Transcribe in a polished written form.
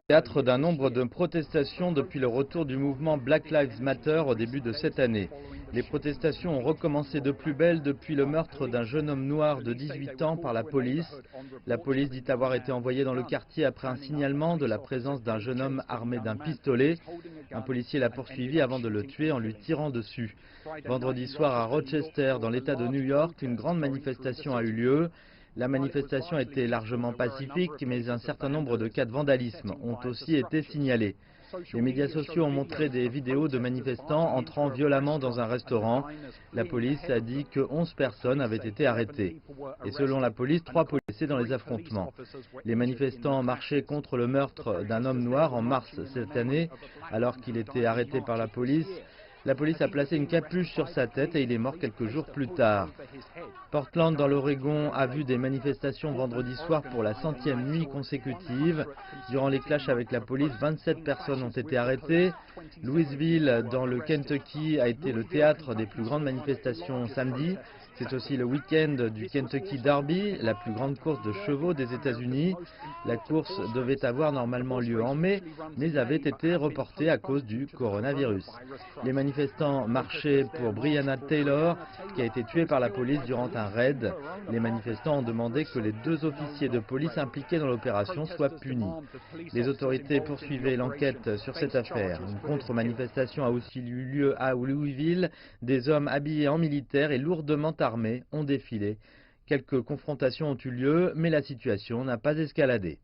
Théâtre d'un nombre de protestations depuis le retour du mouvement Black Lives Matter au début de cette année. Les protestations ont recommencé de plus belle depuis le meurtre d'un jeune homme noir de 18 ans par la police. La police dit avoir été envoyée dans le quartier après un signalement de la présence d'un jeune homme armé d'un pistolet. Un policier l'a poursuivi avant de le tuer en lui tirant dessus. Vendredi soir à Rochester, dans l'État de New York, une grande manifestation a eu lieu. La manifestation était largement pacifique, mais un certain nombre de cas de vandalisme ont aussi été signalés. Les médias sociaux ont montré des vidéos de manifestants entrant violemment dans un restaurant. La police a dit que 11 personnes avaient été arrêtées. Et selon la police, 3 policiers dans les affrontements. Les manifestants marchaient contre le meurtre d'un homme noir en mars cette année, alors qu'il était arrêté par la police. La police a placé une capuche sur sa tête et il est mort quelques jours plus tard. Portland, dans l'Oregon, a vu des manifestations vendredi soir pour la 100e nuit consécutive. Durant les clashs avec la police, 27 personnes ont été arrêtées. Louisville, dans le Kentucky, a été le théâtre des plus grandes manifestations samedi. C'est aussi le week-end du Kentucky Derby, la plus grande course de chevaux des États-Unis. La course devait avoir normalement lieu en mai, mais avait été reportée à cause du coronavirus. Les manifestants marchaient pour Breonna Taylor, qui a été tuée par la police durant un raid. Les manifestants ont demandé que les 2 officiers de police impliqués dans l'opération soient punis. Les autorités poursuivaient l'enquête sur cette affaire. Une contre-manifestation a aussi eu lieu à Louisville. Des hommes habillés en militaire et lourdement armés ont défilé. Quelques confrontations ont eu lieu, mais la situation n'a pas escaladé.